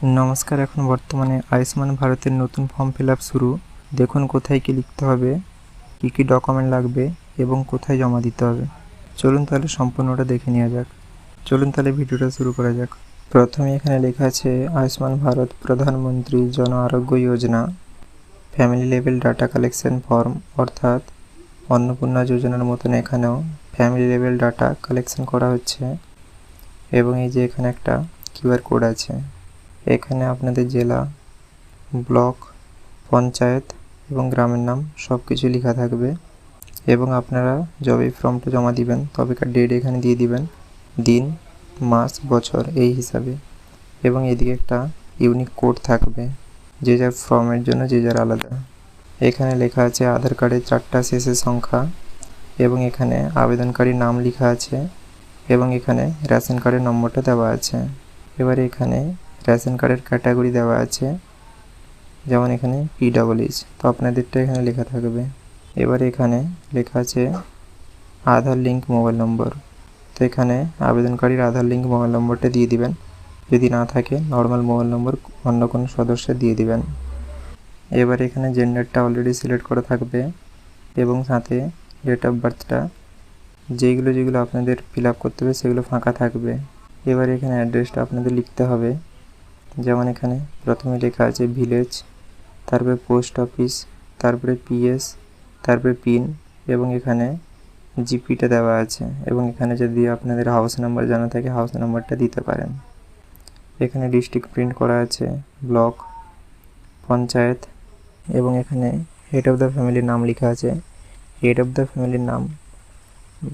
নমস্কার। এখন বর্তমানে আয়ুষ্মান ভারতের নতুন ফর্ম ফিল আপ শুরু। দেখুন কোথায় কি লিখতে হবে, কি কি ডকুমেন্ট লাগবে এবং কোথায় জমা দিতে হবে। চলুন তাহলে সম্পূর্ণটা দেখে নেওয়া যাক। চলুন তাহলে ভিডিওটা শুরু করা যাক। প্রথমে এখানে লেখা আছে আয়ুষ্মান ভারত প্রধানমন্ত্রী জন আরোগ্য যোজনা family level data collection form, অর্থাৎ অন্নপূর্ণা যোজনার মতন এখানেও ফ্যামিলি লেভেল ডাটা কালেকশন করা হচ্ছে। এবং এই যে এখানে একটা কিউআর কোড আছে। এখানে আপনাদের জেলা, ব্লক, পঞ্চায়েত এবং গ্রামের নাম সব কিছু লেখা থাকবে। এবং আপনারা যবে ফর্মটা জমা দিবেন তবেকার ডেট এখানে দিয়ে দিবেন, দিন, মাস, বছর এই হিসাবে। এবং এদিকে একটা ইউনিক কোড থাকবে, যে যার ফর্মের জন্য যে যার আলাদা। এখানে লেখা আছে আধার কার্ডের 4টা শেষের সংখ্যা, এবং এখানে আবেদনকারীর নাম লেখা আছে, এবং এখানে রেশন কার্ডের নম্বরটা দেওয়া আছে। এবারে এখানে রেশন কার্ডের ক্যাটাগরি দেওয়া আছে, যেমন এখানে PWH, তো আপনাদেরটা এখানে লেখা থাকবে। এবারে এখানে লেখা আছে আধার লিঙ্ক মোবাইল নম্বর, তো এখানে আবেদনকারীর আধার লিঙ্ক মোবাইল নম্বরটা দিয়ে দিবেন। যদি না থাকে নর্মাল মোবাইল নম্বর অন্য কোনো সদস্যের দিয়ে দিবেন। এবারে এখানে জেন্ডারটা অলরেডি সিলেক্ট করা থাকবে, এবং সাথে ডেট অফ বার্থটা, যেগুলো আপনাদের ফিল আপ করতে হবে সেগুলো ফাঁকা থাকবে। এবারে এখানে অ্যাড্রেসটা আপনাদের লিখতে হবে, যেমন এখানে প্রথমে লেখা আছে ভিলেজ, তারপরে পোস্ট অফিস, তারপরে PS, তারপরে পিন, এবং এখানে জিপিটা দেওয়া আছে। এবং এখানে যদি আপনাদের হাউস নাম্বার জানা থাকে হাউস নাম্বারটা দিতে পারেন। এখানে ডিস্ট্রিক্ট প্রিন্ট করা আছে, ব্লক, পঞ্চায়েত, এবং এখানে হেড অফ দ্য ফ্যামিলির নাম লেখা আছে। হেড অফ দ্য ফ্যামিলির নাম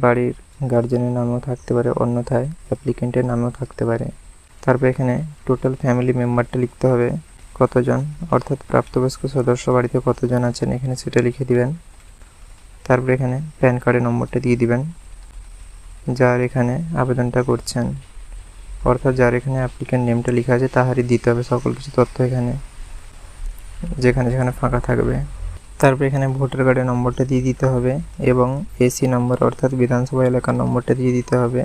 বাড়ির গার্জেনের নামেও থাকতে পারে, অন্যথায় অ্যাপ্লিকেন্টের নামেও থাকতে পারে। তারপর এখানে টোটাল ফ্যামিলি মেম্বারটা লিখতে হবে, কতজন, অর্থাৎ প্রাপ্তবয়স্ক সদস্য বাড়িতে কতজন আছেন এখানে সেটা লিখে দিবেন। তারপর এখানে প্যান কার্ডের নম্বরটা দিয়ে দিবেন, যার এখানে আবেদনটা করছেন, অর্থাৎ যার এখানে অ্যাপ্লিকেন্ট নেমটা লেখা আছে তাহারই দিতে হবে সকল কিছু তথ্য এখানে, যেখানে ফাঁকা থাকবে। তারপর এখানে ভোটার কার্ডের নম্বরটা দিয়ে দিতে হবে, এবং AC নম্বর অর্থাৎ বিধানসভা এলাকার নম্বরটা দিয়ে দিতে হবে,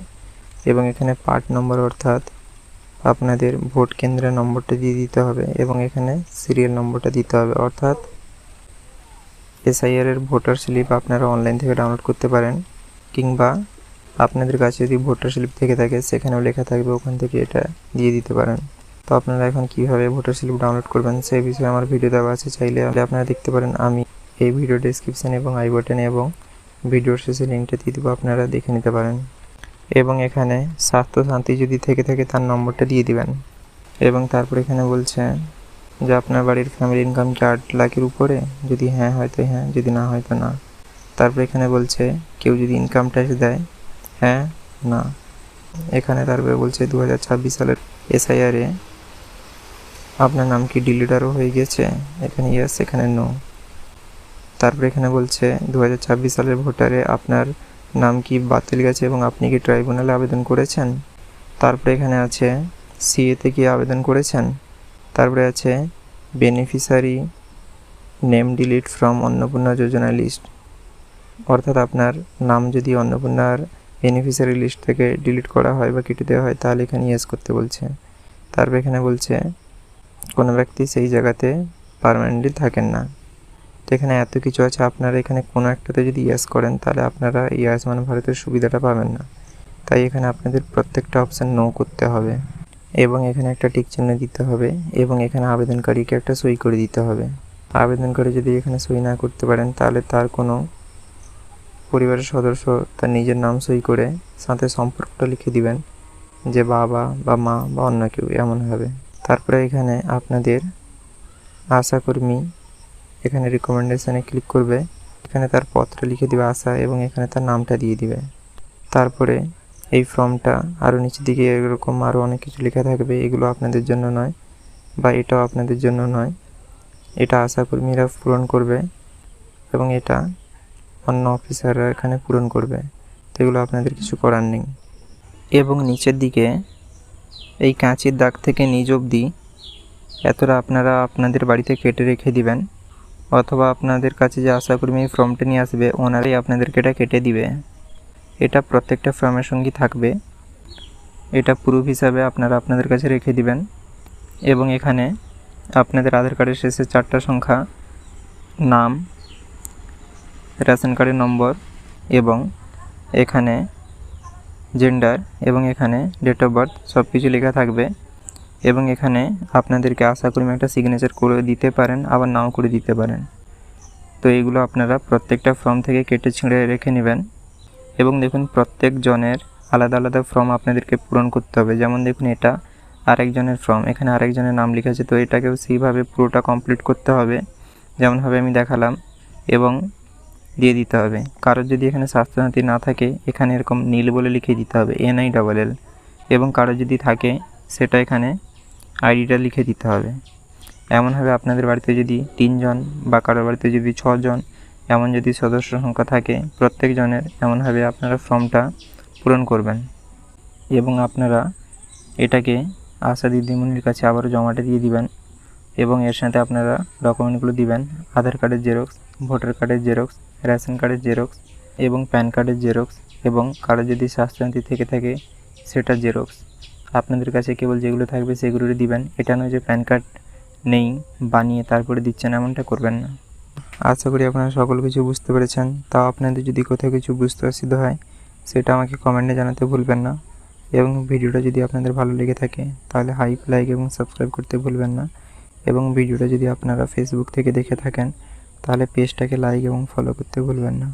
এবং এখানে পার্ট নম্বর অর্থাৎ আপনাদের ভোট কেন্দ্রের নম্বরটা দিয়ে দিতে হবে, এবং এখানে সিরিয়াল নম্বরটা দিতে হবে। অর্থাৎ SIR এর ভোটার স্লিপ আপনারা অনলাইন থেকে ডাউনলোড করতে পারেন, কিংবা আপনাদের কাছে যদি ভোটার স্লিপ থেকে থাকে সেখানেও লেখা থাকবে, ওখান থেকে এটা দিয়ে দিতে পারেন। তো আপনারা এখন কিভাবে ভোটার স্লিপ ডাউনলোড করবেন সেই বিষয়ে আমার ভিডিও দেওয়া আছে, চাইলে আপনারা দেখতে পারেন। আমি এই ভিডিও ডেসক্রিপশন এবং আই বাটনে এবং ভিডিওর শেষে লিঙ্কটা দিয়ে দেবো, আপনারা দেখে নিতে পারেন। এবং এখানে স্বাস্থ্য সাথী যদি থেকে থাকে তার নম্বরটা দিয়ে দিবেন। এবং তারপর এখানে বলছে যে আপনার বাড়ির ফ্যামিলি ইনকাম কি 8 লাখের উপরে, যদি হ্যাঁ হয় তো হ্যাঁ, যদি না হয় তো না। তারপর এখানে বলছে কেউ যদি ইনকাম ট্যাক্স দেয়, হ্যাঁ, না। এখানে তারপরে বলছে 2026 সালের SIR এ আপনার নাম কি ডিলিটারও হয়ে গেছে, এখানে ইয়েস, এখানে নো। তারপরে এখানে বলছে 2026 সালের ভোটারে আপনার নাম কি বাতিল গেছে এবং আপনি কি ট্রাইব্যুনালে আবেদন করেছেন। তারপরে এখানে আছে CA তে কি আবেদন করেছেন। তারপরে আছে beneficiary name delete from Annapurna Yojana list, অর্থাৎ আপনার নাম যদি অন্নপূর্ণার বেনিফিশিয়ারি লিস্ট থেকে ডিলিট করা হয় বা কেটে দেওয়া হয় তাহলে এখানে ইয়েস করতে বলছে। তারপর এখানে বলছে কোনো ব্যক্তি সেই জায়গাতে পার্মানেন্টলি থাকেন না। তো এখানে এত কিছু আছে, আপনারা এখানে কোনো একটাতে যদি ইয়েস করেন তাহলে আপনারা এই আয়ুষ্মান ভারতের সুবিধাটা পাবেন না। তাই এখানে আপনাদের প্রত্যেকটা অপশান নো করতে হবে, এবং এখানে একটা টিক চিহ্ন দিতে হবে, এবং এখানে আবেদনকারীকে একটা সই করে দিতে হবে। আবেদনকারী যদি এখানে সই না করতে পারেন তাহলে তার কোনো পরিবারের সদস্য তার নিজের নাম সই করে সাথে সম্পর্কটা লিখে দিবেন, যে বাবা বা মা বা অন্য কেউ এমন হবে। তারপরে এখানে আপনাদের আশাকর্মী এখানে রিকমেন্ডেশনে ক্লিক করবে, এখানে তার পত্র লিখে দিবে আশা, এবং এখানে তার নামটা দিয়ে দিবে। তারপরে এই ফর্মটা আরও নিচের দিকে এরকম আরও অনেক কিছু লেখা থাকবে, এগুলো আপনাদের জন্য নয়, বা এটাও আপনাদের জন্য নয়। এটা আশাকর্মীরা পূরণ করবে, এবং এটা অন্য অফিসাররা এখানে পূরণ করবে, তো এগুলো আপনাদের কিছু করার নেই। এবং নিচের দিকে এই কাঁচির দাগ থেকে নিচ অবধি এতটা আপনারা আপনাদের বাড়িতে কেটে রেখে দিবেন, অথবা আপনাদের কাছে যে আশাকর্মী ফর্মটা নিয়ে আসবে ওনারাই আপনাদেরকে এটা কেটে দিবে। এটা প্রত্যেকটা ফর্মের সঙ্গেই থাকবে, এটা প্রুফ হিসাবে আপনারা আপনাদের কাছে রেখে দিবেন। এবং এখানে আপনাদের আধার কার্ডের শেষে 4টা সংখ্যা, নাম, রেশন কার্ডের নম্বর এবং এখানে জেন্ডার এবং এখানে ডেট অফ বার্থ সব কিছু লেখা থাকবে। এবং এখানে আপনাদেরকে আশা করি একটা সিগনেচার করে দিতে পারেন, আবার নাও করে দিতে পারেন। তো এইগুলো আপনারা প্রত্যেকটা ফর্ম থেকে কেটে ছিঁড়ে রেখে নেবেন। এবং দেখুন প্রত্যেক জনের আলাদা আলাদা ফর্ম আপনাদেরকে পূরণ করতে হবে। যেমন দেখুন এটা আরেকজনের ফর্ম, এখানে আরেকজনের নাম লেখা আছে, তো এটাকেও সেইভাবে পুরোটা কমপ্লিট করতে হবে যেমনভাবে আমি দেখালাম এবং দিয়ে দিতে হবে। কারোর যদি এখানে স্বাস্থ্যসাথী না থাকে এখানে এরকম নীল বলে লিখে দিতে হবে NILL, এবং কারোর যদি থাকে সেটা এখানে আইডিটা লিখে দিতে হবে। এমনভাবে আপনাদের বাড়িতে যদি 3 জন বা কারোর বাড়িতে যদি 6 জন এমন যদি সদস্য সংখ্যা থাকে, প্রত্যেকজনের এমনভাবে আপনারা ফর্মটা পূরণ করবেন এবং আপনারা এটাকে আশা দিদিমণির কাছে আবারও জমাটা দিয়ে দিবেন। এবং এর সাথে আপনারা ডকুমেন্টগুলো দিবেন, আধার কার্ডের জেরক্স, ভোটার কার্ডের জেরক্স, রেশন কার্ডের জেরক্স এবং প্যান কার্ডের জেরক্স, এবং কারো যদি স্বাস্থ্যসাথী থেকে থাকে সেটা জেরক্স। আপনাদের কাছে কেবল যেগুলো থাকবে সেগুলোই দিবেন। এটা নয় যে প্যান কার্ড নেই বানিয়ে তারপরে দিচ্ছেন, এমনটা করবেন না। আশা করি আপনারা সকল কিছু বুঝতে পেরেছেন। তাও আপনাদের যদি কোথাও কিছু বুঝতে অসুবিধা হয় সেটা আমাকে কমেন্টে জানাতে ভুলবেন না। এবং ভিডিওটা যদি আপনাদের ভালো লেগে থাকে তাহলে লাইক এবং সাবস্ক্রাইব করতে ভুলবেন না। এবং ভিডিওটা যদি আপনারা ফেসবুক থেকে দেখে থাকেন তাহলে পেজটাকে লাইক এবং ফলো করতে ভুলবেন না।